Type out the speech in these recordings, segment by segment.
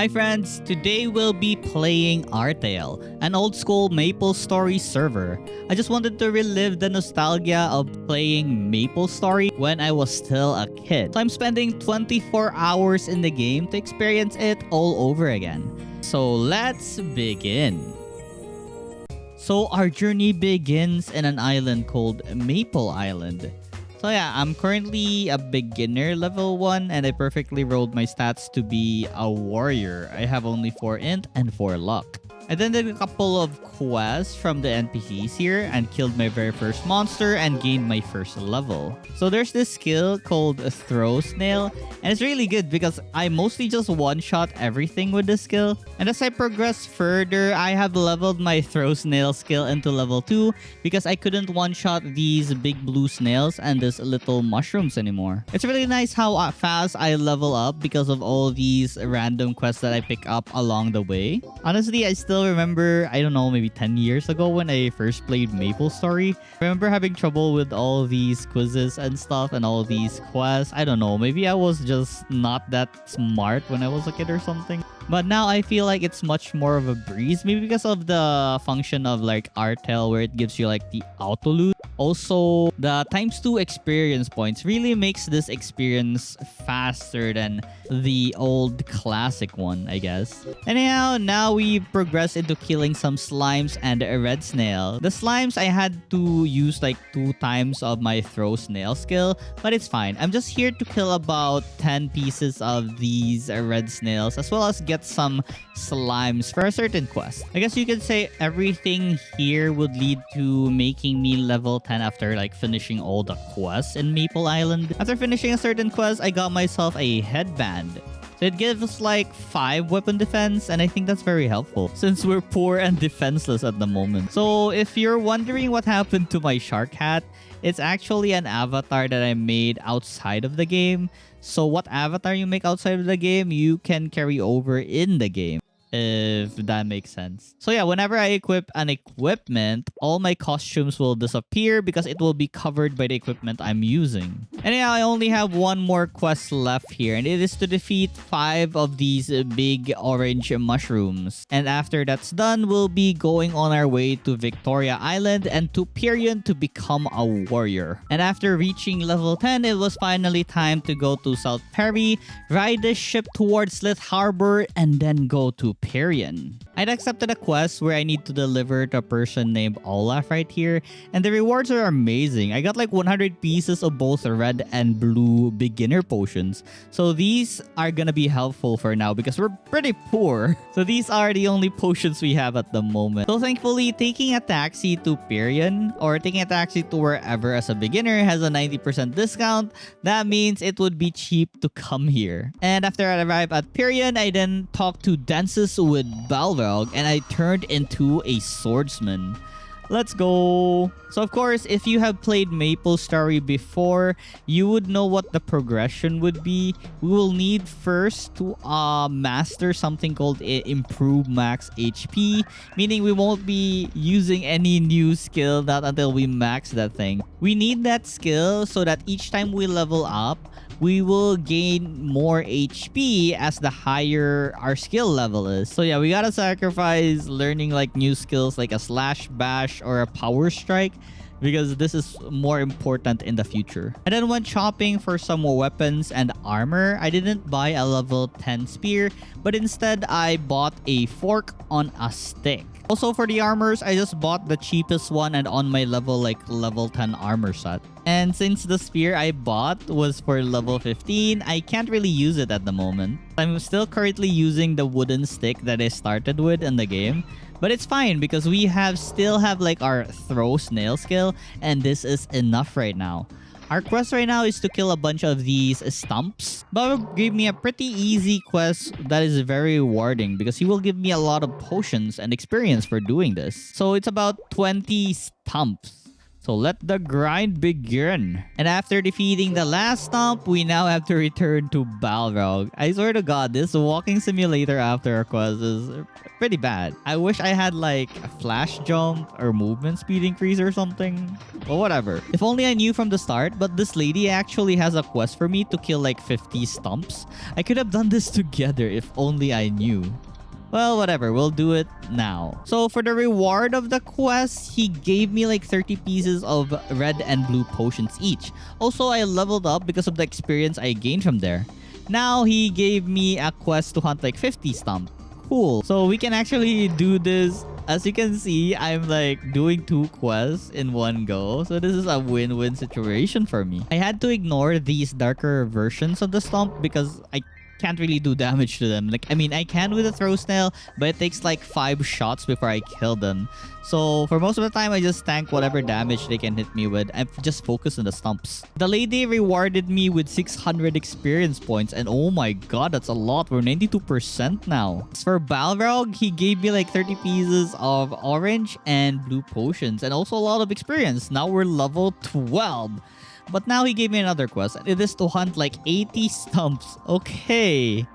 Hi friends, today we'll be playing Artale, an old school MapleStory server. I just wanted to relive the nostalgia of playing MapleStory when I was still a kid. So I'm spending 24 hours in the game to experience it all over again. So let's begin. So our journey begins in an island called Maple Island. So yeah, I'm currently a beginner level 1 and I perfectly rolled my stats to be a warrior. I have only 4 int and 4 luck. I then did a couple of quests from the NPCs here and killed my very first monster and gained my first level. So there's this skill called Throw Snail, and it's really good because I mostly just one-shot everything with this skill. And as I progress further, I have leveled my Throw Snail skill into level 2 because I couldn't one-shot these big blue snails and these little mushrooms anymore. It's really nice how fast I level up because of all these random quests that I pick up along the way. Honestly, I still remember, I don't know, maybe 10 years ago when I first played MapleStory. I remember having trouble with all these quizzes and stuff and all these quests. I don't know, maybe I was just not that smart when I was a kid or something. But now I feel like it's much more of a breeze, maybe because of the function of like Artale where it gives you like the auto loot. Also, the ×2 experience points really makes this experience faster than the old classic one, I guess. Anyhow, now we progress into killing some slimes and a red snail. The slimes, I had to use like 2 times of my throw snail skill, but it's fine. I'm just here to kill about 10 pieces of these red snails as well as get some slimes for a certain quest. I guess you could say everything here would lead to making me level 10 after like finishing all the quests in Maple Island. After finishing a certain quest, I got myself a headband. So it gives us like 5 weapon defense, and I think that's very helpful since we're poor and defenseless at the moment. So if you're wondering what happened to my shark hat, it's actually an avatar that I made outside of the game. So what avatar you make outside of the game, you can carry over in the game, if that makes sense. So yeah, whenever I equip an equipment, all my costumes will disappear because it will be covered by the equipment I'm using. Anyhow, I only have one more quest left here, and it is to defeat 5 of these big orange mushrooms. And after that's done, we'll be going on our way to Victoria Island and to Perion to become a warrior. And after reaching level 10, it was finally time to go to South Perry, ride the ship towards Slit Harbor, and then go to Perion. I'd accepted a quest where I need to deliver to a person named Olaf right here, and the rewards are amazing. I got like 100 pieces of both red and blue beginner potions. So these are gonna be helpful for now because we're pretty poor. So these are the only potions we have at the moment. So thankfully, taking a taxi to Perion or taking a taxi to wherever as a beginner has a 90% discount. That means it would be cheap to come here. And after I arrive at Perion, I then talk to Dances with Balrog and I turned into a swordsman. Let's go. So of course, if you have played MapleStory before, you would know what the progression would be. We will need first to master something called Improve Max HP, meaning we won't be using any new skill not until we max that thing. We need that skill so that each time we level up, we will gain more HP as the higher our skill level is. So yeah, we gotta sacrifice learning like new skills like a slash bash or a power strike because this is more important in the future. And then when shopping for some more weapons and armor, I didn't buy a level 10 spear, but instead I bought a fork on a stick. Also for the armors, I just bought the cheapest one and on my level like level 10 armor set. And since the spear I bought was for level 15, I can't really use it at the moment. I'm still currently using the wooden stick that I started with in the game. But it's fine because we still have like our throw snail skill, and this is enough right now. Our quest right now is to kill a bunch of these stumps. But gave me a pretty easy quest that is very rewarding because he will give me a lot of potions and experience for doing this. So it's about 20 stumps So let the grind begin. And after defeating the last stump, we now have to return to Balrog. I swear to God, this walking simulator after a quest is pretty bad. I wish I had like a flash jump or movement speed increase or something. But whatever. If only I knew from the start, but this lady actually has a quest for me to kill like 50 stumps. I could have done this together if only I knew. Well, whatever. We'll do it now. So for the reward of the quest, he gave me like 30 pieces of red and blue potions each. Also, I leveled up because of the experience I gained from there. Now, he gave me a quest to hunt like 50 stump. Cool. So we can actually do this. As you can see, I'm like doing 2 quests in one go. So this is a win-win situation for me. I had to ignore these darker versions of the stump because I can't really do damage to them. Like, I mean, I can with a throw snail, but it takes like 5 shots before I kill them. So for most of the time, I just tank whatever damage they can hit me with. I just focus on the stumps. The lady rewarded me with 600 experience points, and oh my god, that's a lot. We're 92% now. As for Balrog, he gave me like 30 pieces of orange and blue potions, and also a lot of experience. Now we're level 12. But now he gave me another quest. It is to hunt like 80 stumps. Okay.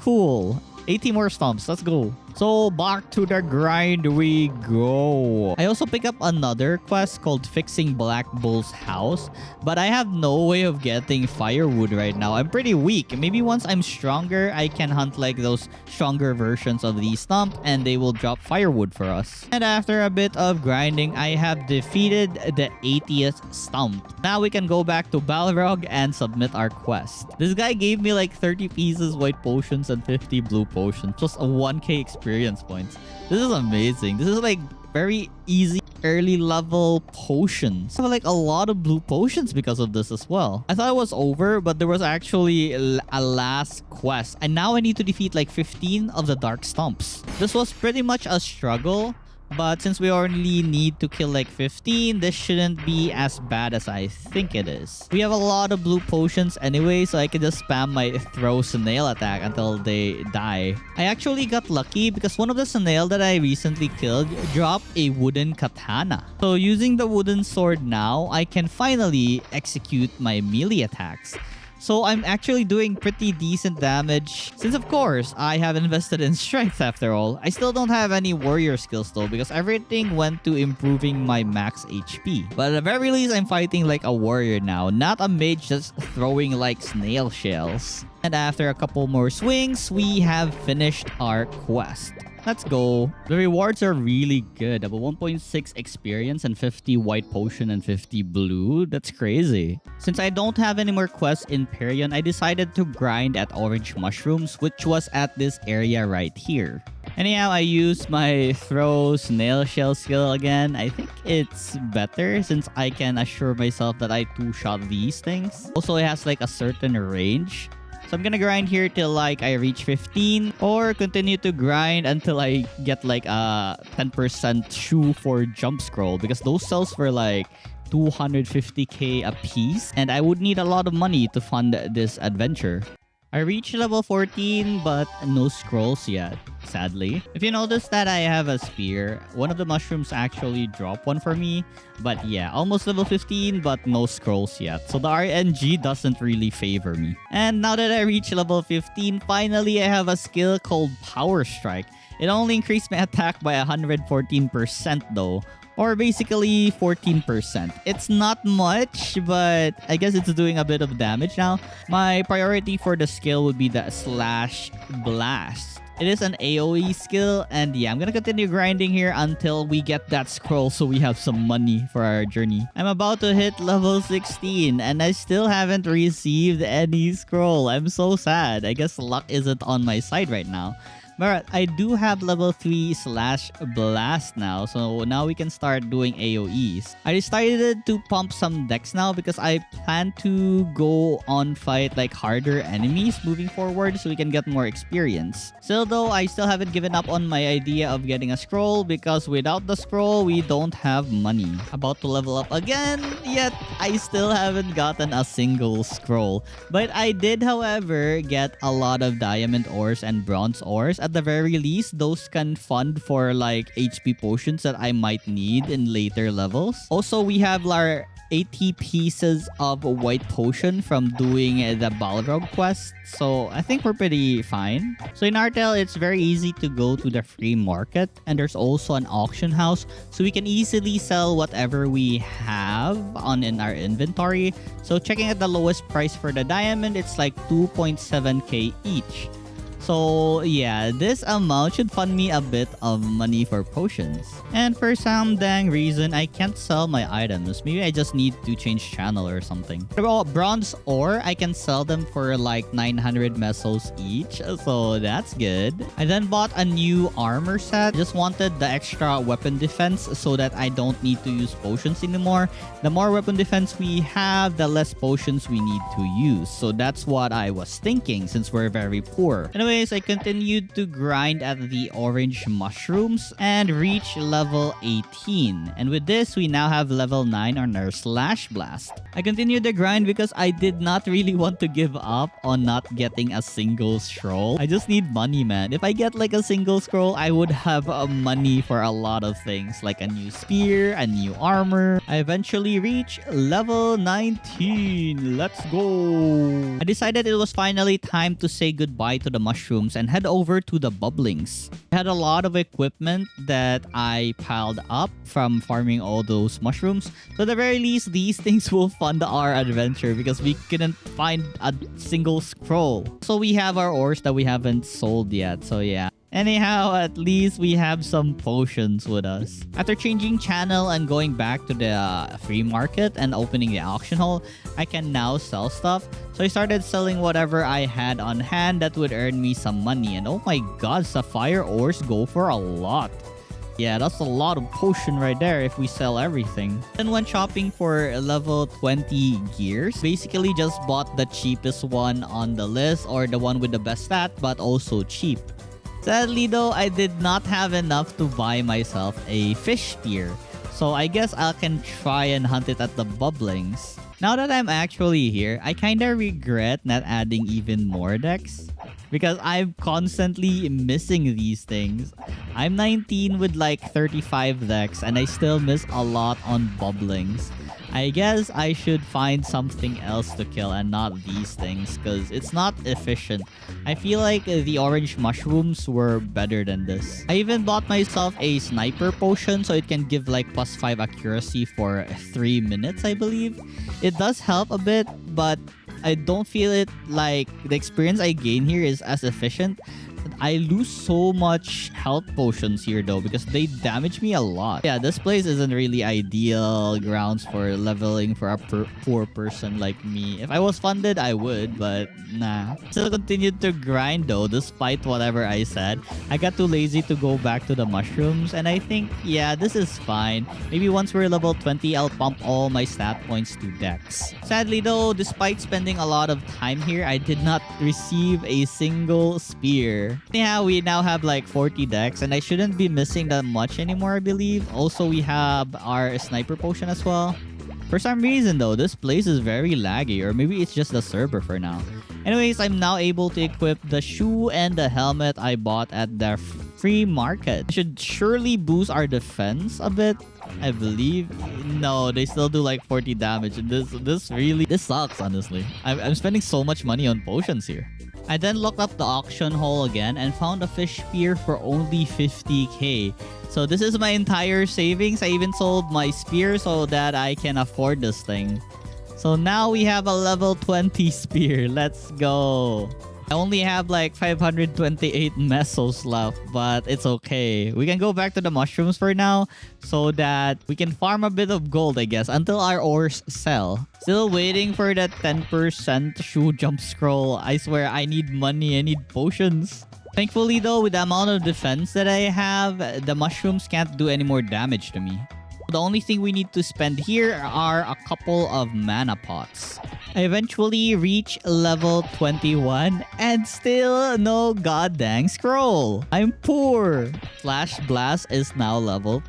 Cool. 80 more stumps. Let's go. So back to the grind we go. I also pick up another quest called Fixing Black Bull's House, but I have no way of getting firewood right now. I'm pretty weak. Maybe once I'm stronger, I can hunt like those stronger versions of these stump and they will drop firewood for us. And after a bit of grinding, I have defeated the 80th stump. Now we can go back to Balrog and submit our quest. This guy gave me like 30 pieces white potions and 50 blue potions, plus a 1k experience points. This is amazing. This is like very easy early level potions. I have like a lot of blue potions because of this as well. I thought it was over, but there was actually a last quest. And now I need to defeat like 15 of the dark stumps. This was pretty much a struggle. But since we only need to kill like 15, this shouldn't be as bad as I think it is. We have a lot of blue potions anyway, so I can just spam my throw snail attack until they die. I actually got lucky because one of the snail that I recently killed dropped a wooden katana. So using the wooden sword now, I can finally execute my melee attacks. So I'm actually doing pretty decent damage since of course I have invested in strength after all. I still don't have any warrior skills though because everything went to improving my max HP. But at the very least I'm fighting like a warrior now, not a mage just throwing like snail shells. And after a couple more swings, we have finished our quest. Let's go. The rewards are really good. About 1.6 experience and 50 white potion and 50 blue. That's crazy. Since I don't have any more quests in Perion, I decided to grind at orange mushrooms, which was at this area right here. Anyhow, I used my throw snail shell skill again. I think it's better since I can assure myself that I two-shot these things. Also, it has like a certain range. So I'm gonna grind here till like I reach 15 or continue to grind until I get like a 10% shoe for jump scroll because those sells for like 250k a piece and I would need a lot of money to fund this adventure. I reached level 14 but no scrolls yet, sadly. If you notice that I have a spear, one of the mushrooms actually dropped one for me. But yeah, almost level 15 but no scrolls yet. So the RNG doesn't really favor me. And now that I reached level 15, finally I have a skill called Power Strike. It only increased my attack by 114% though. Or basically 14%. It's not much, but I guess it's doing a bit of damage now. My priority for the skill would be the Slash Blast. It is an AoE skill, and yeah, I'm gonna continue grinding here until we get that scroll so we have some money for our journey. I'm about to hit level 16, and I still haven't received any scroll. I'm so sad. I guess luck isn't on my side right now. But I do have level 3 Slash Blast now, so now we can start doing AoEs. I decided to pump some decks now because I plan to go on fight like harder enemies moving forward so we can get more experience. Still though, I still haven't given up on my idea of getting a scroll because without the scroll, we don't have money. About to level up again, yet I still haven't gotten a single scroll. But I did, however, get a lot of diamond ores and bronze ores at the very least, those can fund for like HP potions that I might need in later levels. Also, we have our 80 pieces of white potion from doing the Balrog quest. So I think we're pretty fine. So in Artale, it's very easy to go to the free market. And there's also an auction house. So we can easily sell whatever we have in our inventory. So checking at the lowest price for the diamond, it's like 2.7k each. So yeah, this amount should fund me a bit of money for potions. And for some dang reason, I can't sell my items. Maybe I just need to change channel or something. Bronze ore, I can sell them for like 900 mesos each. So that's good. I then bought a new armor set. Just wanted the extra weapon defense so that I don't need to use potions anymore. The more weapon defense we have, the less potions we need to use. So that's what I was thinking since we're very poor. Anyways, I continued to grind at the orange mushrooms and reach level 18. And with this, we now have level 9 on our slash blast. I continued the grind because I did not really want to give up on not getting a single scroll. I just need money, man. If I get like a single scroll, I would have money for a lot of things like a new spear, a new armor. I eventually reached level 19. Let's go. I decided it was finally time to say goodbye to the mushrooms and head over to the bubblings. I had a lot of equipment that I piled up from farming all those mushrooms. So at the very least, these things will fund our adventure because we couldn't find a single scroll. So we have our ores that we haven't sold yet. So yeah. Anyhow, at least we have some potions with us. After changing channel and going back to the free market and opening the auction hall, I can now sell stuff. So I started selling whatever I had on hand that would earn me some money. And oh my god, sapphire ores go for a lot. Yeah, that's a lot of potion right there if we sell everything. Then went shopping for level 20 gears. Basically just bought the cheapest one on the list or the one with the best stat but also cheap. Sadly though, I did not have enough to buy myself a fish spear. So I guess I can try and hunt it at the bubblings. Now that I'm actually here, I kinda regret not adding even more decks. Because I'm constantly missing these things. I'm 19 with like 35 decks and I still miss a lot on bubblings. I guess I should find something else to kill and not these things because it's not efficient. I feel like the orange mushrooms were better than this. I even bought myself a sniper potion so it can give like +5 accuracy for 3 minutes, I believe. It does help a bit, but I don't feel it like the experience I gain here is as efficient. I lose so much health potions here though because they damage me a lot. Yeah, this place isn't really ideal grounds for leveling for a poor person like me. If I was funded, I would, but nah. Still continued to grind though despite whatever I said. I got too lazy to go back to the mushrooms and I think, yeah, this is fine. Maybe once we're level 20, I'll pump all my stat points to dex. Sadly though, despite spending a lot of time here, I did not receive a single spear. Yeah, we now have like 40 decks and I shouldn't be missing that much anymore, I believe. Also, we have our sniper potion as well. For some reason though, this place is very laggy or maybe it's just the server for now. Anyways, I'm now able to equip the shoe and the helmet I bought at the free market. It should surely boost our defense a bit, I believe. No, they still do like 40 damage. This sucks, honestly. I'm spending so much money on potions here. I then looked up the auction hall again and found a fish spear for only 50k. So this is my entire savings. I even sold my spear so that I can afford this thing. So now we have a level 20 spear. Let's go. I only have like 528 mesos left, but it's okay. We can go back to the mushrooms for now so that we can farm a bit of gold, I guess, until our ores sell. Still waiting for that 10% shoe jump scroll. I swear I need money. I need potions. Thankfully though, with the amount of defense that I have, the mushrooms can't do any more damage to me. The only thing we need to spend here are a couple of mana pots. I eventually reach level 21 and still no goddamn scroll. I'm poor. Flash Blast is now level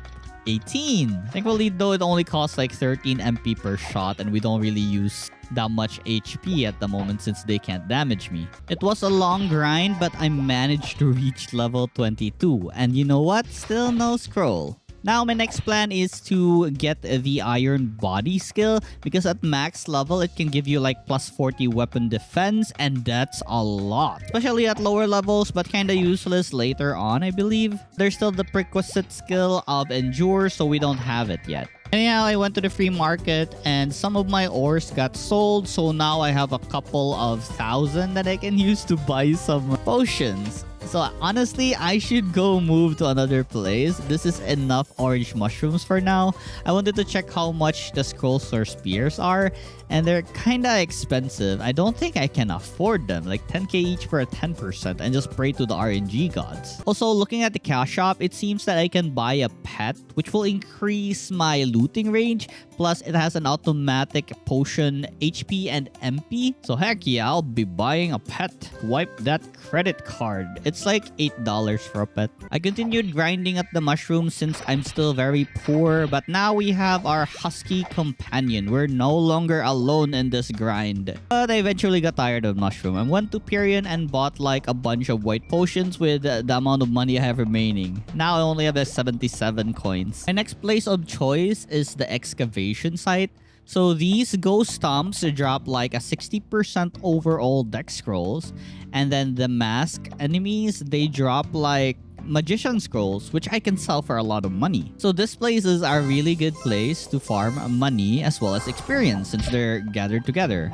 18. Thankfully though, it only costs like 13 MP per shot and we don't really use that much HP at the moment since they can't damage me. It was a long grind, but I managed to reach level 22. And you know what? Still no scroll. Now, my next plan is to get the iron body skill because at max level, it can give you like plus 40 weapon defense and that's a lot. Especially at lower levels, but kinda useless later on, I believe. There's still the prerequisite skill of endure, so we don't have it yet. Anyhow, I went to the free market and some of my ores got sold, so now I have a couple of thousand that I can use to buy some potions. So honestly, I should go move to another place. This is enough orange mushrooms for now. I wanted to check how much the scrolls or spears are, and they're kinda expensive. I don't think I can afford them, like 10k each for a 10% and just pray to the RNG gods. Also, looking at the cash shop, it seems that I can buy a pet, which will increase my looting range. Plus, it has an automatic potion HP and MP. So heck yeah, I'll be buying a pet. Wipe that credit card. It's like $8 for a pet. I continued grinding at the mushrooms since I'm still very poor. But now we have our husky companion. We're no longer alone in this grind. But I eventually got tired of mushroom and went to Perion and bought like a bunch of white potions with the amount of money I have remaining. Now I only have 77 coins. My next place of choice is the excavation site. So these ghost stumps drop like a 60% overall dex scrolls, and then the mask enemies, they drop like magician scrolls, which I can sell for a lot of money. So this place is a really good place to farm money as well as experience since they're gathered together.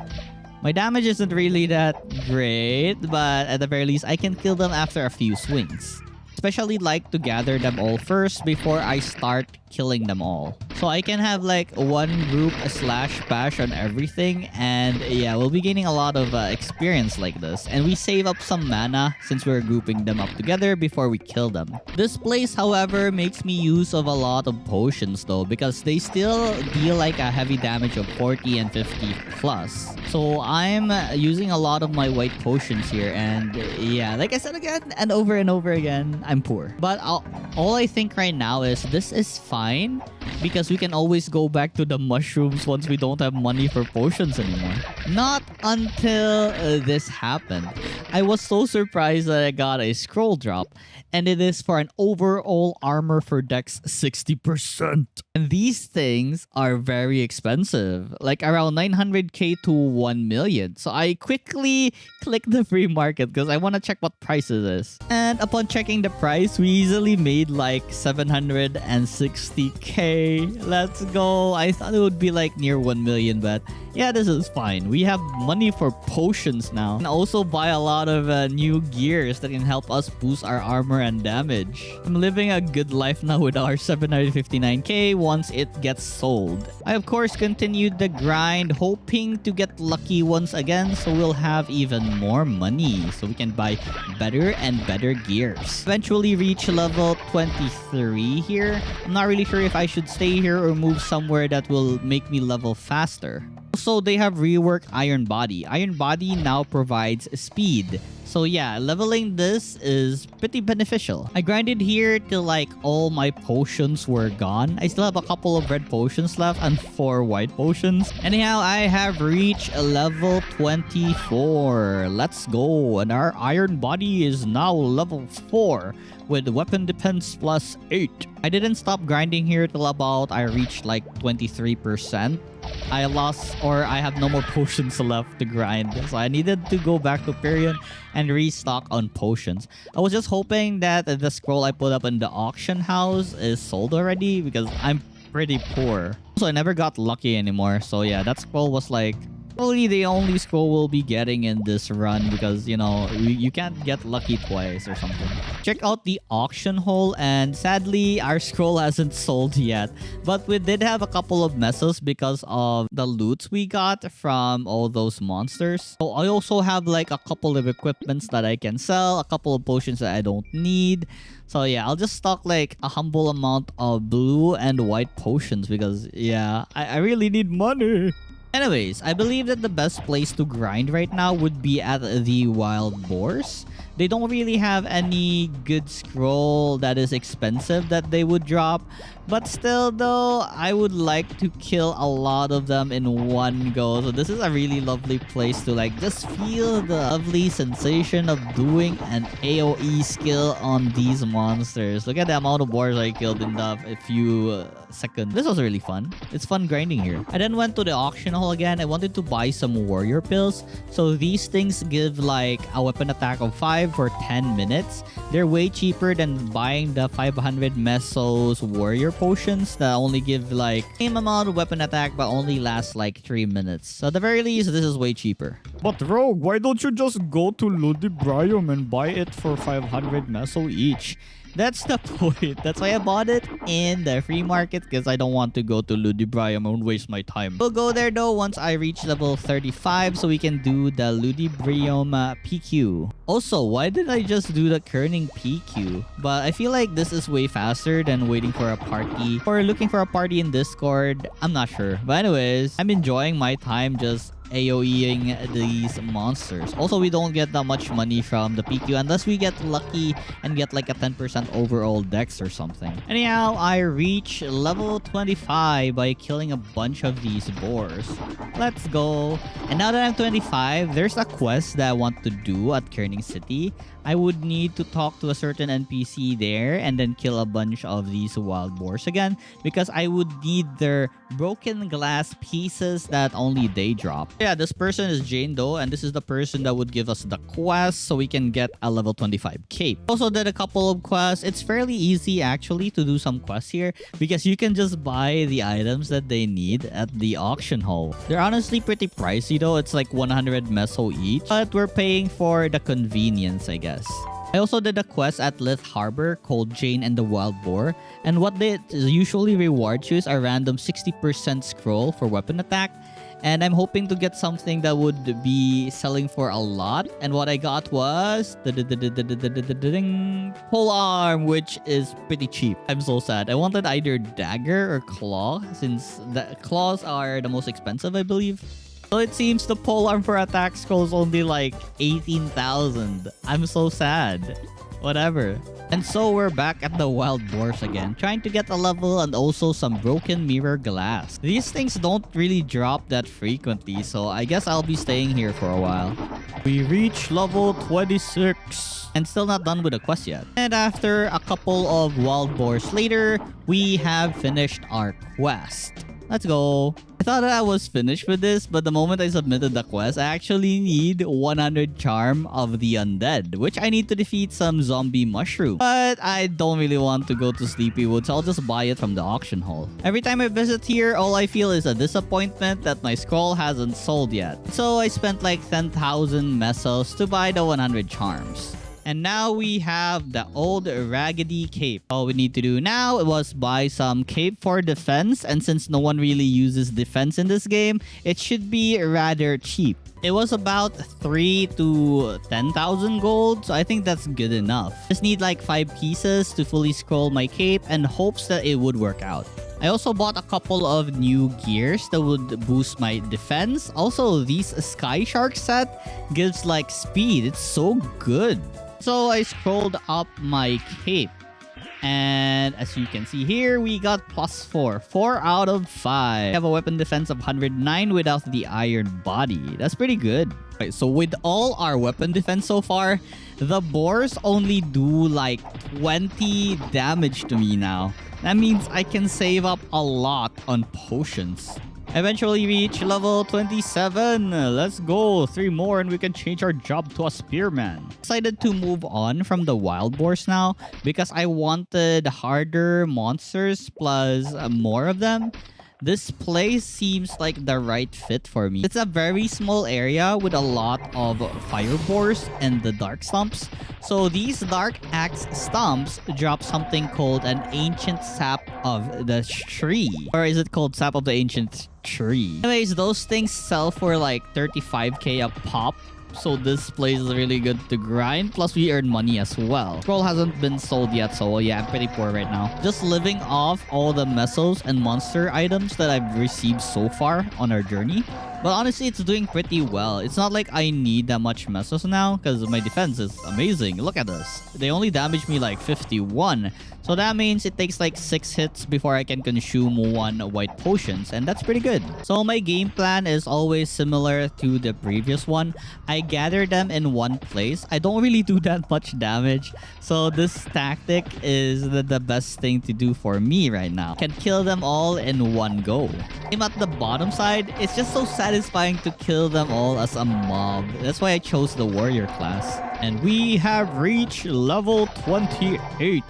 My damage isn't really that great, but at the very least I can kill them after a few swings. Especially like to gather them all first before I start killing them all. So I can have like one group slash bash on everything, and yeah, we'll be gaining a lot of experience like this. And we save up some mana since we're grouping them up together before we kill them. This place, however, makes me use of a lot of potions though, because they still deal like a heavy damage of 40 and 50 plus. So I'm using a lot of my white potions here, and yeah, like I said again and over again, I'm poor. But all I think right now is this is fine because we can always go back to the mushrooms once we don't have money for potions anymore. Not until this happened. I was so surprised that I got a scroll drop, and it is for an overall armor for dex 60%. And these things are very expensive, like around 900k to 1 million. So I quickly clicked the free market because I want to check what price it is. And upon checking the price, we easily made like 760k. Let's go. I thought it would be like near 1 million, but yeah, this is fine. We have money for potions now. And also buy a lot of new gears that can help us boost our armor and damage. I'm living a good life now with our 759k once it gets sold. I of course continued the grind, hoping to get lucky once again, so we'll have even more money so we can buy better and better gears. Eventually reach level 23 here. I'm not really sure if I should stay here or move somewhere that will make me level faster. Also, they have reworked Iron Body. Iron Body now provides speed. So yeah, leveling this is pretty beneficial. I grinded here till like all my potions were gone. I still have a couple of red potions left and 4 white potions. Anyhow, I have reached level 24. Let's go. And our Iron Body is now level 4 with weapon defense plus 8. I didn't stop grinding here till about I reached like 23%. I lost, or I have no more potions left to grind, so I needed to go back to Perion and restock on potions. I was just hoping that the scroll I put up in the auction house is sold already because I'm pretty poor. So I never got lucky anymore, so yeah, that scroll was like probably the only scroll we'll be getting in this run because, you know, you can't get lucky twice or something. Check out the auction hole, and sadly, our scroll hasn't sold yet. But we did have a couple of messes because of the loots we got from all those monsters. So I also have like a couple of equipments that I can sell, a couple of potions that I don't need. So yeah, I'll just stock like a humble amount of blue and white potions because yeah, I really need money. Anyways, I believe that the best place to grind right now would be at the wild boars They don't really have any good scroll that is expensive that they would drop. But still though, I would like to kill a lot of them in one go. So this is a really lovely place to like just feel the lovely sensation of doing an AoE skill on these monsters. Look at the amount of boars I killed in a few seconds. This was really fun. It's fun grinding here. I then went to the auction hall again. I wanted to buy some warrior pills. So these things give like a weapon attack of 5 for 10 minutes. They're way cheaper than buying the 500 mesos warrior potions that only give like same amount of weapon attack but only last like 3 minutes. So at the very least, this is way cheaper. But Rogue, why don't you just go to Ludibrium and buy it for 500 meso each? That's the point. That's why I bought it in the free market because I don't want to go to Ludibrium and waste my time. We'll go there though once I reach level 35 so we can do the Ludibrium PQ. Also, why did I just do the kerning PQ? But I feel like this is way faster than waiting for a party or looking for a party in Discord. I'm not sure. But anyways, I'm enjoying my time just AoEing these monsters. Also, we don't get that much money from the PQ unless we get lucky and get like a 10% overall dex or something. Anyhow, I reach level 25 by killing a bunch of these boars. Let's go. And now that I'm 25, there's a quest that I want to do at Kerning City. I would need to talk to a certain NPC there and then kill a bunch of these wild boars again because I would need their broken glass pieces that only they drop. Yeah, this person is Jane though, and this is the person that would give us the quest so we can get a level 25 cape. Also did a couple of quests. It's fairly easy actually to do some quests here because you can just buy the items that they need at the auction hall. They're honestly pretty pricey though. It's like 100 meso each, but we're paying for the convenience, I guess. I also did a quest at Lith Harbor called Jane and the Wild Boar, and what they usually reward you is a random 60% scroll for weapon attack, and I'm hoping to get something that would be selling for a lot, and what I got was pole arm, which is pretty cheap. I'm so sad. I wanted either dagger or claw since the claws are the most expensive, I believe. So it seems the polearm for attack scroll is only like 18,000. I'm so sad. Whatever. And so we're back at the wild boars again, trying to get a level and also some broken mirror glass. These things don't really drop that frequently, so I guess I'll be staying here for a while. We reach level 26. And still not done with the quest yet. And after a couple of wild boars later, we have finished our quest. Let's go. I thought that I was finished with this, but the moment I submitted the quest, I actually need 100 charm of the undead, which I need to defeat some zombie mushroom. But I don't really want to go to Sleepy Woods, so I'll just buy it from the auction hall. Every time I visit here, all I feel is a disappointment that my scroll hasn't sold yet. So I spent like 10,000 mesos to buy the 100 charms. And now we have the old raggedy cape. All we need to do now was buy some cape for defense. And since no one really uses defense in this game, it should be rather cheap. It was about 3 to 10,000 gold, so I think that's good enough. Just need like 5 pieces to fully scroll my cape and hopes that it would work out. I also bought a couple of new gears that would boost my defense. Also, this Sky Shark set gives like speed. It's so good. So I scrolled up my cape. And as you can see here, we got +4. 4 out of 5. I have a weapon defense of 109 without the iron body. That's pretty good. Right, so with all our weapon defense so far, the boars only do like 20 damage to me now. That means I can save up a lot on potions. Eventually reach level 27. Let's go. 3 more and we can change our job to a spearman. Decided to move on from the wild boars now because I wanted harder monsters plus more of them. This place seems like the right fit for me. It's a very small area with a lot of fire boars and the dark stumps. So these dark axe stumps drop something called an ancient sap of the tree. Or is it called sap of the ancient tree? Anyways, those things sell for like 35k a pop. So this place is really good to grind. Plus we earn money as well. Scroll hasn't been sold yet, so yeah, I'm pretty poor right now. Just living off all the mesos and monster items that I've received so far on our journey. But honestly, it's doing pretty well. It's not like I need that much mesos now because my defense is amazing. Look at this. They only damaged me like 51. So that means it takes like 6 hits before I can consume 1 white potions. And that's pretty good. So my game plan is always similar to the previous one. I gather them in one place. I don't really do that much damage. So this tactic is the best thing to do for me right now. Can kill them all in one go. I'm at the bottom side. It's just so satisfying to kill them all as a mob. That's why I chose the warrior class. And we have reached level 28.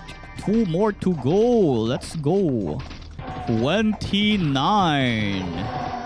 2 more to go. Let's go. 29.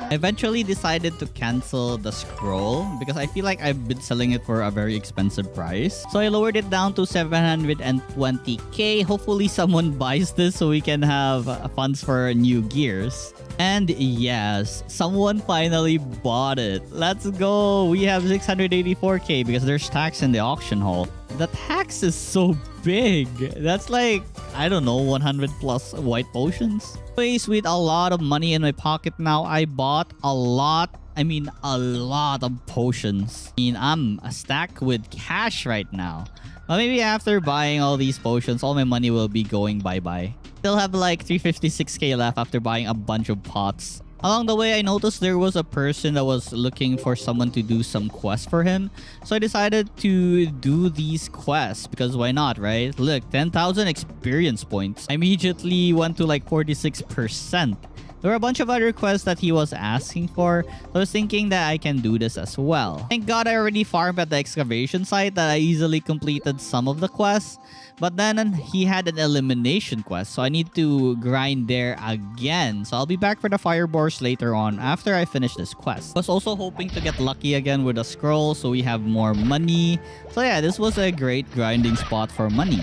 I eventually decided to cancel the scroll because I feel like I've been selling it for a very expensive price. So I lowered it down to 720k. Hopefully someone buys this so we can have funds for new gears. And yes, someone finally bought it. Let's go. We have 684k because there's tax in the auction hall. The tax is so big. That's like, I don't know, 100 plus white potions. Anyways, with a lot of money in my pocket now, I bought a lot of potions. I'm stacked with cash right now. But maybe after buying all these potions, all my money will be going bye-bye. Still have like 356k left after buying a bunch of pots. Along the way, I noticed there was a person that was looking for someone to do some quests for him. So I decided to do these quests because why not, right? Look, 10,000 experience points. I immediately went to like 46%. There were a bunch of other quests that he was asking for, so I was thinking that I can do this as well. Thank God I already farmed at the excavation site that I easily completed some of the quests. But then he had an elimination quest, so I need to grind there again. So I'll be back for the fire boars later on after I finish this quest. I was also hoping to get lucky again with a scroll so we have more money. So yeah, this was a great grinding spot for money.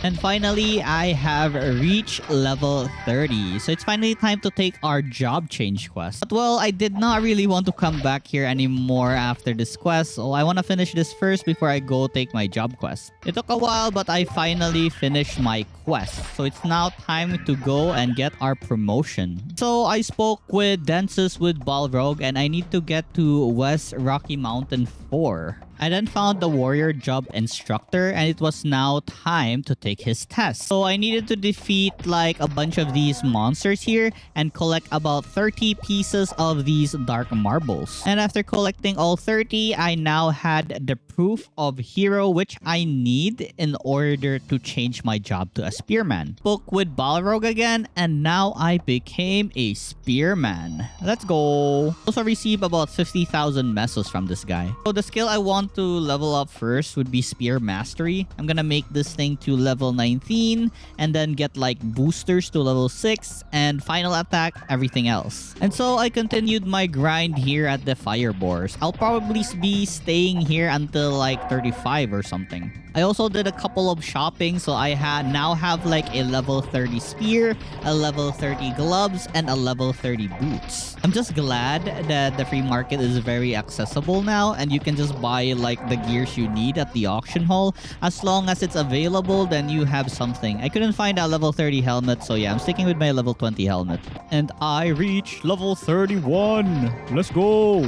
And finally, I have reached level 30. So it's finally time to take our job change quest. But well, I did not really want to come back here anymore after this quest. So I want to finish this first before I go take my job quest. It took a while, but I finally finished my quest. So it's now time to go and get our promotion. So I spoke with Densus with Balrog and I need to get to West Rocky Mountain 4. I then found the warrior job instructor and it was now time to take his test. So I needed to defeat like a bunch of these monsters here and collect about 30 pieces of these dark marbles. And after collecting all 30, I now had the proof of hero which I need in order to change my job to a spearman. Spoke with Balrog again and now I became a spearman. Let's go. Also receive about 50,000 mesos from this guy. So the skill I want to level up first would be spear mastery. I'm gonna make this thing to level 19 and then get like boosters to level 6 and final attack everything else. And so I continued my grind here at the fire boars. I'll probably be staying here until like 35 or something. I also did a couple of shopping, so I now have like a level 30 spear, a level 30 gloves, and a level 30 boots. I'm just glad that the free market is very accessible now and you can just buy like the gears you need at the auction hall. As long as it's available, then you have something. I couldn't find a level 30 helmet, so yeah, I'm sticking with my level 20 helmet. And I reached level 31. Let's go.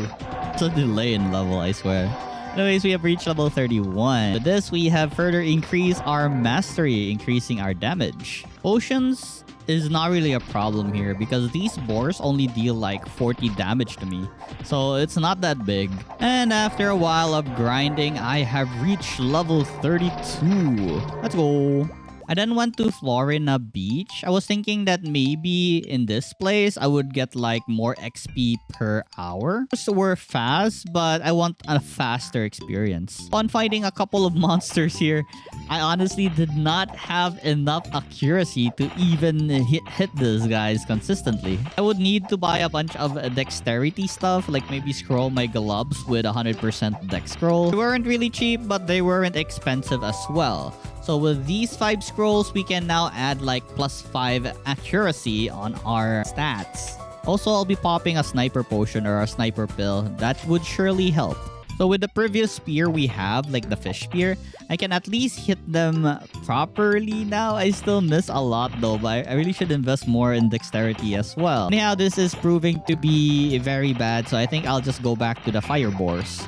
It's a delay in level, I swear. Anyways, we have reached level 31. With this, we have further increased our mastery, increasing our damage. Potions is not really a problem here because these boars only deal like 40 damage to me. So it's not that big. And after a while of grinding, I have reached level 32. Let's go. I then went to Florina Beach. I was thinking that maybe in this place, I would get like more XP per hour. So we're fast, but I want a faster experience. On fighting a couple of monsters here, I honestly did not have enough accuracy to even hit these guys consistently. I would need to buy a bunch of dexterity stuff, like maybe scroll my gloves with 100% dex scroll. They weren't really cheap, but they weren't expensive as well. So with these 5 scrolls, we can now add like +5 accuracy on our stats. Also, I'll be popping a sniper potion or a sniper pill. That would surely help. So with the previous spear we have, like the fish spear, I can at least hit them properly now. I still miss a lot though, but I really should invest more in dexterity as well. Anyhow, this is proving to be very bad, so I think I'll just go back to the fire boars.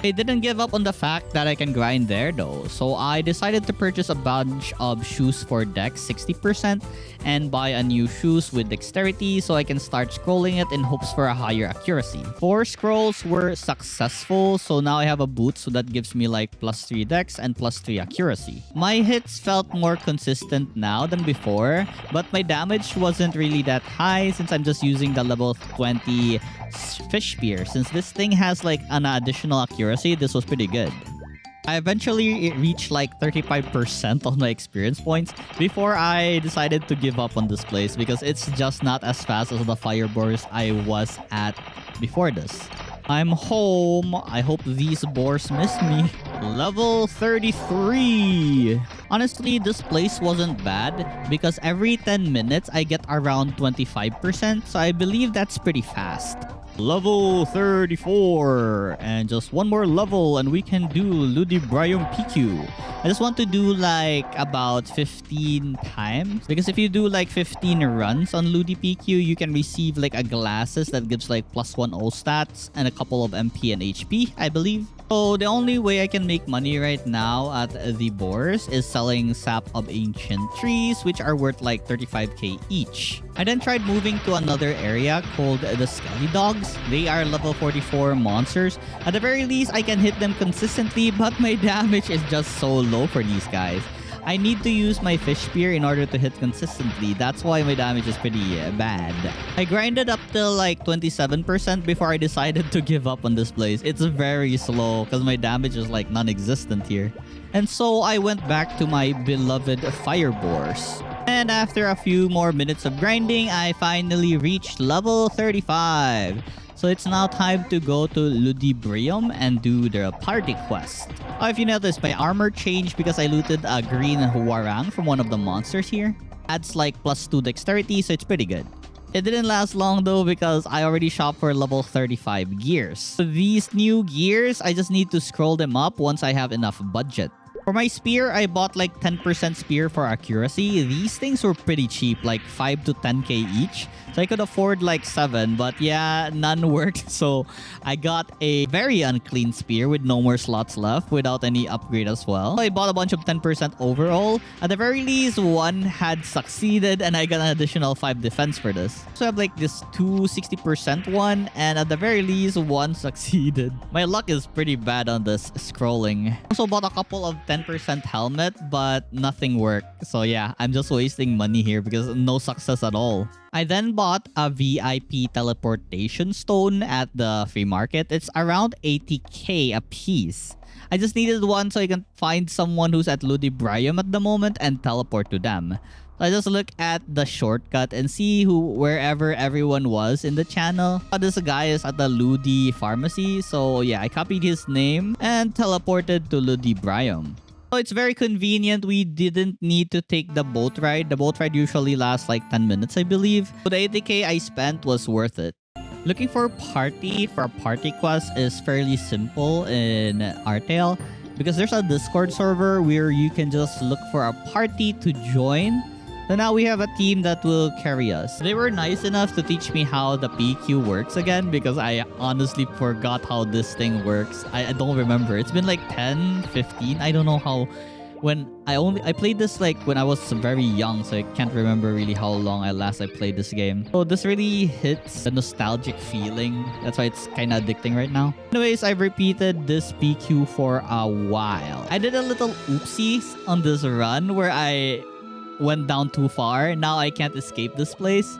I didn't give up on the fact that I can grind there though, so I decided to purchase a bunch of shoes for dex 60% and buy a new shoes with dexterity so I can start scrolling it in hopes for a higher accuracy. 4 scrolls were successful, so now I have a boot, so that gives me like +3 dex and +3 accuracy. My hits felt more consistent now than before, but my damage wasn't really that high since I'm just using the level 20 fish spear. Since this thing has like an additional accuracy, this was pretty good. I eventually reached like 35% of my experience points before I decided to give up on this place because it's just not as fast as the fire boars I was at before this. I'm home. I hope these boars miss me. Level 33. Honestly, this place wasn't bad because every 10 minutes I get around 25%, so I believe that's pretty fast. Level 34, and just one more level and we can do Ludibrium PQ. I just want to do like about 15 times because if you do like 15 runs on Ludi PQ, you can receive like a glasses that gives like +1 O stats and a couple of MP and HP, I believe. So the only way I can make money right now at the boars is selling sap of ancient trees, which are worth like 35k each. I then tried moving to another area called the Skelly Dogs. They are level 44 monsters. At the very least, I can hit them consistently, but my damage is just so low for these guys. I need to use my fish spear in order to hit consistently. That's why my damage is pretty bad. I grinded up till like 27% before I decided to give up on this place. It's very slow because my damage is like non-existent here. And so I went back to my beloved fire boars. And after a few more minutes of grinding, I finally reached level 35. So it's now time to go to Ludibrium and do the party quest. Oh, if you notice, my armor changed because I looted a green Huarang from one of the monsters here. Adds like +2 dexterity, so it's pretty good. It didn't last long though because I already shopped for level 35 gears. So these new gears, I just need to scroll them up once I have enough budget. For my spear, I bought like 10% spear for accuracy. These things were pretty cheap, like 5 to 10k each. So I could afford like 7, but yeah, none worked. So I got a very unclean spear with no more slots left without any upgrade as well. I bought a bunch of 10% overall. At the very least, one had succeeded and I got an additional 5 defense for this. So I have like this 260% one, and at the very least, one succeeded. My luck is pretty bad on this scrolling. Also bought a couple of 10% helmet, but nothing worked. So yeah, I'm just wasting money here because no success at all. I then bought a VIP teleportation stone at the free market. It's around 80k a piece. I just needed one so I can find someone who's at Ludibrium at the moment and teleport to them. So I just look at the shortcut and see wherever everyone was in the channel. This guy is at the Ludi pharmacy. So yeah, I copied his name and teleported to Ludibrium. So it's very convenient. We didn't need to take the boat ride. The boat ride usually lasts like 10 minutes, I believe. So the 80k I spent was worth it. Looking for a party quest is fairly simple in Artale because there's a Discord server where you can just look for a party to join. So now we have a team that will carry us. They were nice enough to teach me how the PQ works again because I honestly forgot how this thing works. I don't remember. It's been like 10, 15. I don't know how. When I played this like when I was very young, so I can't remember really how long I played this game. So this really hits the nostalgic feeling. That's why it's kind of addicting right now. Anyways, I've repeated this PQ for a while. I did a little oopsies on this run where I went down too far. Now I can't escape this place.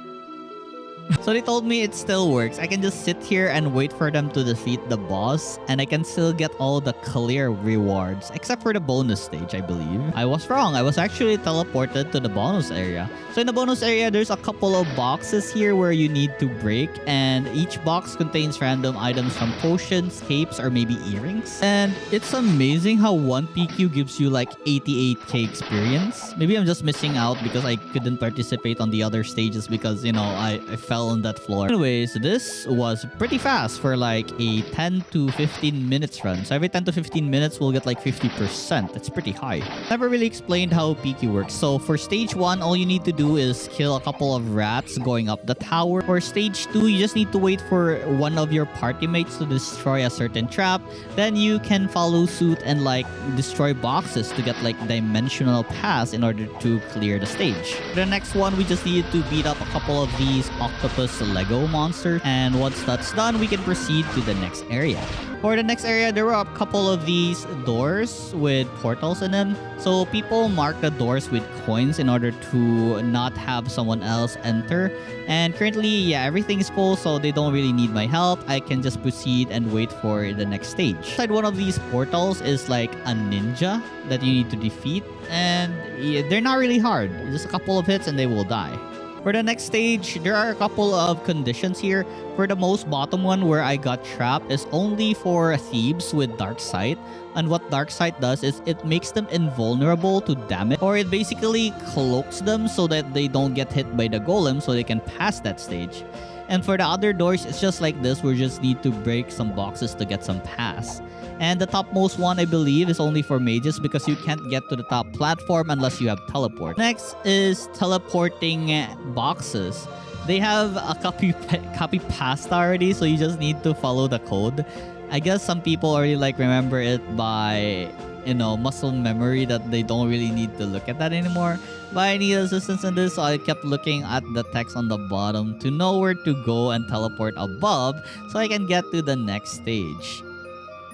So they told me it still works. I can just sit here and wait for them to defeat the boss, and I can still get all the clear rewards, except for the bonus stage, I believe. I was wrong. I was actually teleported to the bonus area. So in the bonus area, there's a couple of boxes here where you need to break, and each box contains random items from potions, capes, or maybe earrings. And it's amazing how one PQ gives you like 88k experience. Maybe I'm just missing out because I couldn't participate on the other stages because, you know, I fell fell on that floor. Anyways, this was pretty fast for like a 10 to 15 minutes run. So every 10 to 15 minutes, we'll get like 50%. That's pretty high. Never really explained how PQ works. So for stage 1, all you need to do is kill a couple of rats going up the tower. For stage 2, you just need to wait for one of your party mates to destroy a certain trap. Then you can follow suit and like destroy boxes to get like dimensional pass in order to clear the stage. For the next one, we just need to beat up a couple of these octopus Lego monsters. And once that's done, we can proceed to the next area. For the next area, there were a couple of these doors with portals in them. So people mark the doors with coins in order to not have someone else enter. And currently, yeah, everything is full, so they don't really need my help. I can just proceed and wait for the next stage. Inside one of these portals is like a ninja that you need to defeat. And yeah, they're not really hard. Just a couple of hits and they will die. For the next stage, there are a couple of conditions here. For the most bottom one where I got trapped is only for thieves with dark sight. And what dark sight does is it makes them invulnerable to damage, or it basically cloaks them so that they don't get hit by the golem so they can pass that stage. And for the other doors, it's just like this. We just need to break some boxes to get some pass. And the topmost one, I believe, is only for mages because you can't get to the top platform unless you have teleport. Next is teleporting boxes. They have a copy pasta already, so you just need to follow the code. I guess some people already like remember it by, you know, muscle memory that they don't really need to look at that anymore. But I need assistance in this, so I kept looking at the text on the bottom to know where to go and teleport above so I can get to the next stage.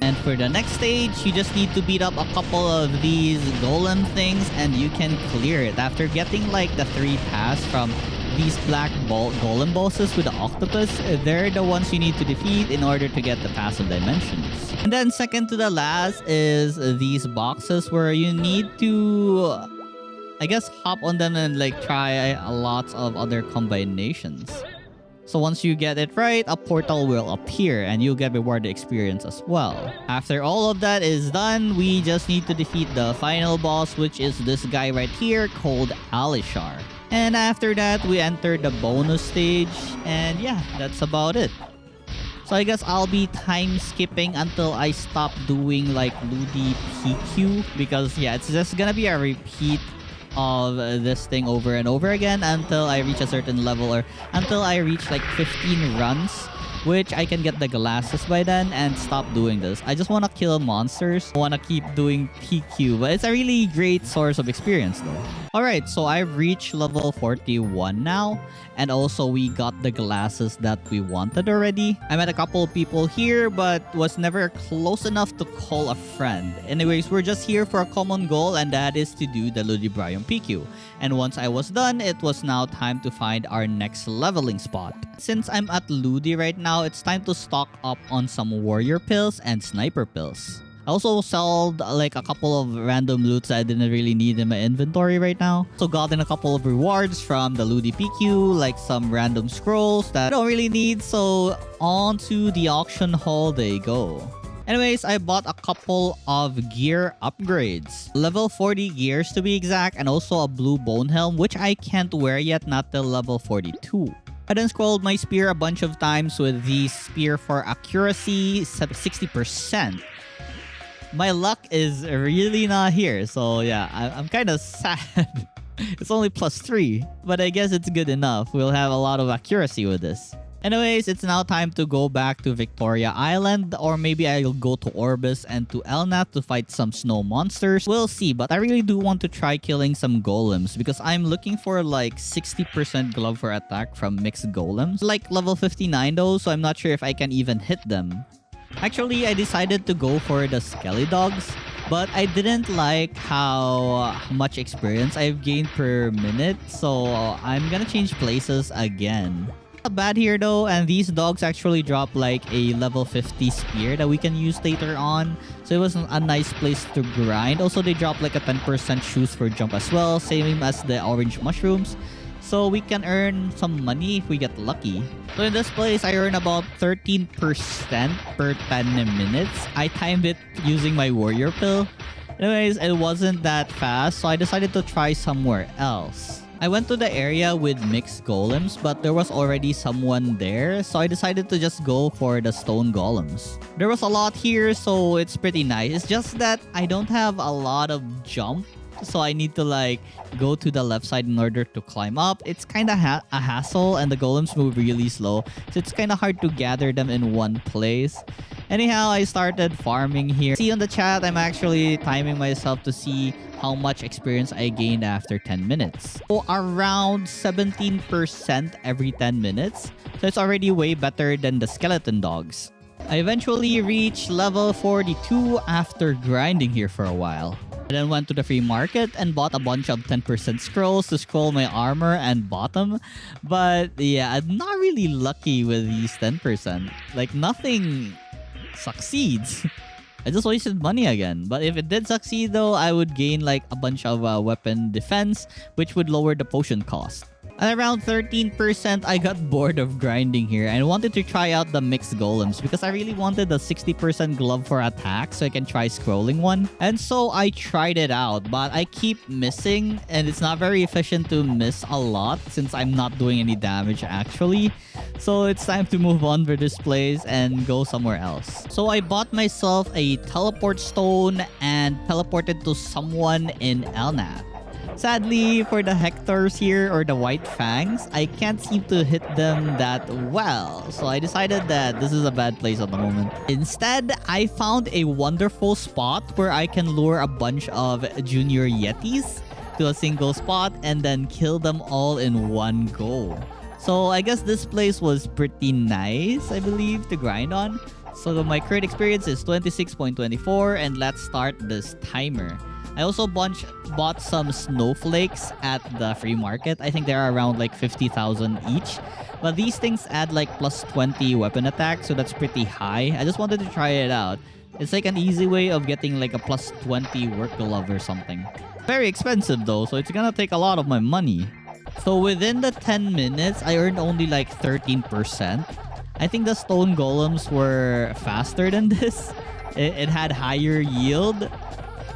And for the next stage, you just need to beat up a couple of these golem things and you can clear it. After getting like the 3 pass from these black golem bosses with the octopus, they're the ones you need to defeat in order to get the pass of dimensions. And then second to the last is these boxes where you need to, I guess, hop on them and like try lots of other combinations. So once you get it right, a portal will appear and you'll get rewarded experience as well. After all of that is done, we just need to defeat the final boss, which is this guy right here called Alishar. And after that, we enter the bonus stage, and yeah, that's about it. So I guess I'll be time skipping until I stop doing like Ludi PQ, because yeah, it's just gonna be a repeat of this thing over and over again until I reach a certain level, or until I reach like 15 runs, which I can get the glasses by then and stop doing this. I just want to kill monsters. I want to keep doing PQ, but it's a really great source of experience though. Alright, so I've reached level 41 now, and also we got the glasses that we wanted already. I met a couple of people here, but was never close enough to call a friend. Anyways, we're just here for a common goal, and that is to do the Ludibrium PQ. And once I was done, it was now time to find our next leveling spot. Since I'm at Ludi right now, it's time to stock up on some warrior pills and sniper pills. I also sold like a couple of random loots that I didn't really need in my inventory right now. So gotten a couple of rewards from the Ludi PQ, like some random scrolls that I don't really need. So on to the auction hall they go. Anyways, I bought a couple of gear upgrades. Level 40 gears to be exact, and also a blue bone helm, which I can't wear yet, not till level 42. I then scrolled my spear a bunch of times with the spear for accuracy 60%. My luck is really not here, so yeah, I'm kind of sad. It's only +3, but I guess it's good enough. We'll have a lot of accuracy with this. Anyways, it's now time to go back to Victoria Island, or maybe I'll go to Orbis and to Elnath to fight some snow monsters. We'll see, but I really do want to try killing some golems because I'm looking for like 60% glove for attack from mixed golems. Like level 59 though, so I'm not sure if I can even hit them. Actually, I decided to go for the Skelly Dogs, but I didn't like how much experience I've gained per minute, so I'm gonna change places again. Not bad here though, and these dogs actually drop like a level 50 spear that we can use later on, so it was a nice place to grind. Also, they drop like a 10% shoes for jump as well, same as the orange mushrooms. So we can earn some money if we get lucky. So in this place, I earn about 13% per 10 minutes. I timed it using my warrior pill. Anyways, it wasn't that fast, so I decided to try somewhere else. I went to the area with mixed golems, but there was already someone there, so I decided to just go for the stone golems. There was a lot here, so it's pretty nice. It's just that I don't have a lot of jump, so I need to like go to the left side in order to climb up. It's kind of a hassle, and the golems move really slow, so it's kind of hard to gather them in one place. Anyhow, I started farming here. See on the chat, I'm actually timing myself to see how much experience I gained after 10 minutes. So around 17% every 10 minutes. So it's already way better than the skeleton dogs. I eventually reached level 42 after grinding here for a while. I then went to the free market and bought a bunch of 10% scrolls to scroll my armor and bottom. But yeah, I'm not really lucky with these 10%. Like nothing succeeds. I just wasted money again. But if it did succeed though, I would gain like a bunch of weapon defense, which would lower the potion cost. At around 13%, I got bored of grinding here and wanted to try out the mixed golems because I really wanted the 60% glove for attack so I can try scrolling one. And so I tried it out, but I keep missing and it's not very efficient to miss a lot since I'm not doing any damage actually. So it's time to move on for this place and go somewhere else. So I bought myself a teleport stone and teleported to someone in Elnath. Sadly, for the Hectors here or the White Fangs, I can't seem to hit them that well. So I decided that this is a bad place at the moment. Instead, I found a wonderful spot where I can lure a bunch of junior yetis to a single spot and then kill them all in one go. So I guess this place was pretty nice, I believe, to grind on. So my current experience is 26.24 and let's start this timer. I also bought some snowflakes at the free market. I think they're around like 50,000 each. But these things add like plus 20 weapon attack, so that's pretty high. I just wanted to try it out. It's like an easy way of getting like a plus 20 work glove or something. Very expensive though, so it's gonna take a lot of my money. So within the 10 minutes, I earned only like 13%. I think the stone golems were faster than this. It had higher yield.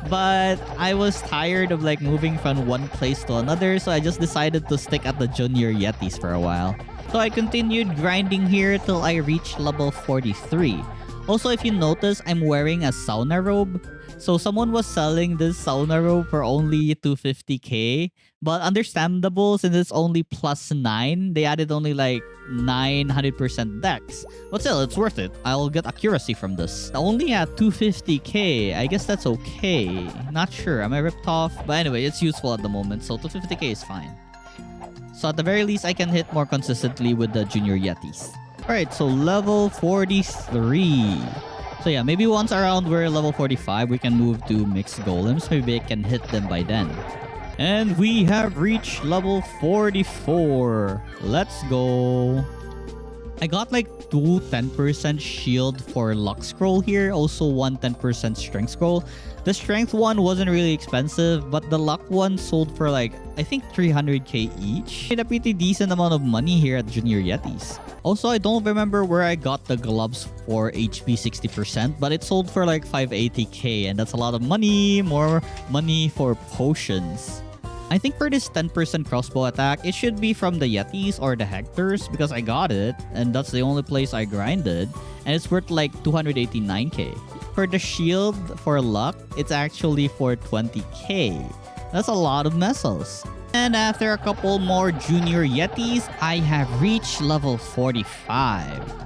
But I was tired of like moving from one place to another, so I just decided to stick at the junior yetis for a while. So I continued grinding here till I reached level 43. Also, if you notice, I'm wearing a sauna robe. So someone was selling this sauna robe for only 250k. But understandable since it's only plus 9. They added only like 900% dex. But still, it's worth it. I'll get accuracy from this. Only at 250k. I guess that's okay. Not sure. Am I ripped off? But anyway, it's useful at the moment. So 250k is fine. So at the very least, I can hit more consistently with the junior yetis. Alright, so level 43. So yeah, maybe once around we're level 45, we can move to mixed golems. Maybe I can hit them by then. And we have reached level 44. Let's go. I got like two 10% shield for luck scroll here. Also one 10% strength scroll. The strength one wasn't really expensive, but the luck one sold for like, I think 300k each. Made a pretty decent amount of money here at Junior Yetis. Also, I don't remember where I got the gloves for HP 60%, but it sold for like 580k, and that's a lot of money. More money for potions. I think for this 10% crossbow attack, it should be from the Yetis or the Hectors because I got it, and that's the only place I grinded, and it's worth like 289k. For the shield for luck, it's actually for 20k. That's a lot of mesos. And after a couple more junior yetis, I have reached level 45.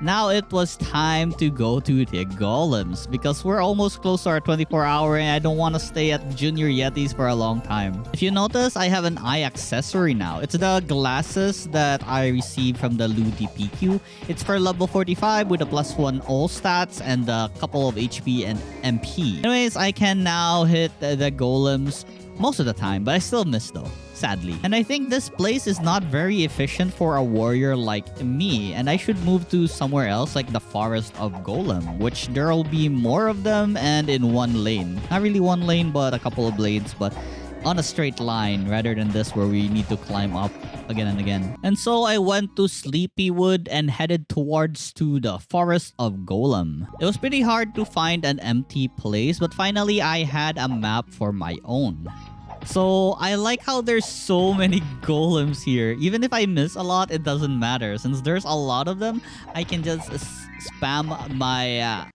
Now it was time to go to the golems because we're almost close to our 24-hour and I don't want to stay at junior yetis for a long time. If you notice, I have an eye accessory now. It's the glasses that I received from the Ludibrium. It's for level 45 with a +1 all stats and a couple of HP and MP. Anyways, I can now hit the golems most of the time, but I still miss though, sadly. And I think this place is not very efficient for a warrior like me, and I should move to somewhere else like the Forest of Golem, which there will be more of them and in one lane. Not really one lane, but a couple of lanes, but on a straight line rather than this where we need to climb up again and again. And so I went to Sleepywood and headed towards to the Forest of Golem. It was pretty hard to find an empty place, but finally I had a map for my own. So I like how there's so many golems here. Even if I miss a lot, it doesn't matter. Since there's a lot of them, I can just spam my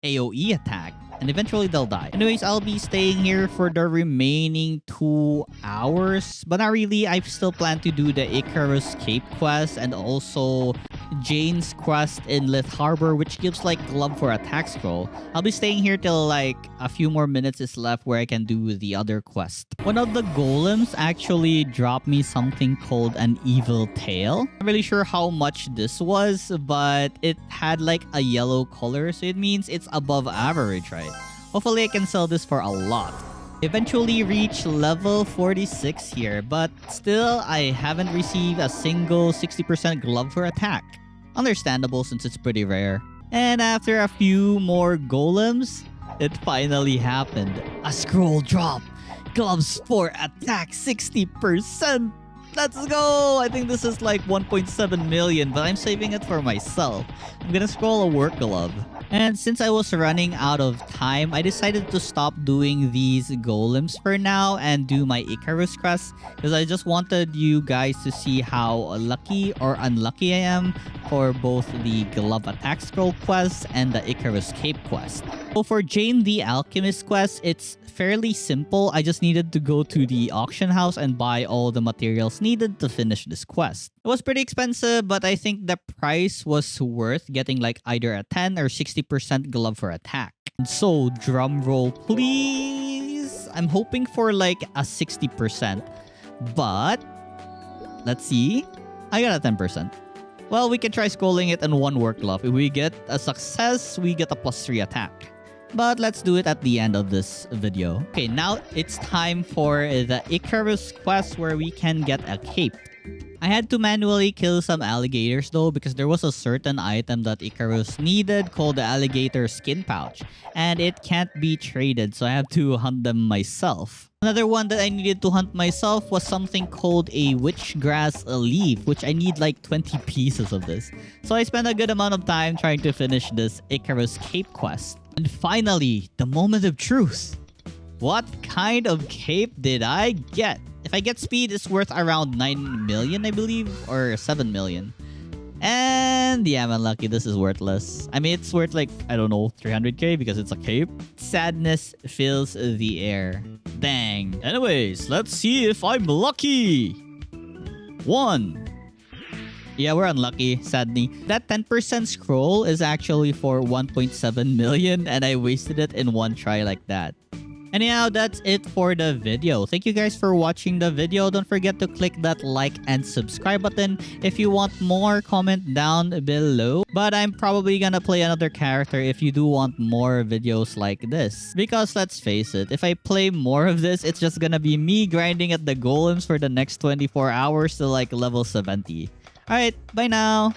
AoE attack. And eventually they'll die. Anyways, I'll be staying here for the remaining 2 hours. But not really. I still plan to do the Icarus Cape quest and also Jane's quest in Lith Harbor, which gives like glove for attack scroll. I'll be staying here till like a few more minutes is left where I can do the other quest. One of the golems actually dropped me something called an evil tail. I'm really sure how much this was, but it had like a yellow color, so it means it's above average, right? Hopefully I can sell this for a lot. Eventually reach level 46 here, but still I haven't received a single 60% glove for attack. Understandable since it's pretty rare. And after a few more golems, it finally happened. A scroll drop. Gloves for attack 60%. Let's go! I think this is like 1.7 million, but I'm saving it for myself. I'm gonna scroll a work glove. And since I was running out of time, I decided to stop doing these golems for now and do my Icarus quest because I just wanted you guys to see how lucky or unlucky I am for both the glove attack scroll quest and the Icarus Cape quest. So for Jane the Alchemist quest, it's fairly simple. I just needed to go to the auction house and buy all the materials needed to finish this quest. It was pretty expensive, but I think the price was worth getting like either a 10 or 60% glove for attack. So drum roll please. I'm hoping for like a 60%, but let's see. I got a 10%. Well, we can try scrolling it in one work glove. If we get a success, we get a +3 attack. But let's do it at the end of this video. Okay, now it's time for the Icarus quest where we can get a cape. I had to manually kill some alligators though because there was a certain item that Icarus needed called the alligator skin pouch. And it can't be traded, so I have to hunt them myself. Another one that I needed to hunt myself was something called a witchgrass leaf, which I need like 20 pieces of this. So I spent a good amount of time trying to finish this Icarus Cape quest. And finally, the moment of truth. What kind of cape did I get? If I get speed, it's worth around 9 million, I believe, or 7 million. And yeah, I'm unlucky. This is worthless. I mean, it's worth like, I don't know, 300k because it's a cape. Sadness fills the air. Dang. Anyways, let's see if I'm lucky. 1. Yeah, we're unlucky, sadly. That 10% scroll is actually for 1.7 million and I wasted it in one try like that. Anyhow, that's it for the video. Thank you guys for watching the video. Don't forget to click that like and subscribe button. If you want more, comment down below. But I'm probably gonna play another character if you do want more videos like this. Because let's face it, if I play more of this, it's just gonna be me grinding at the golems for the next 24 hours to like level 70. Alright, bye now!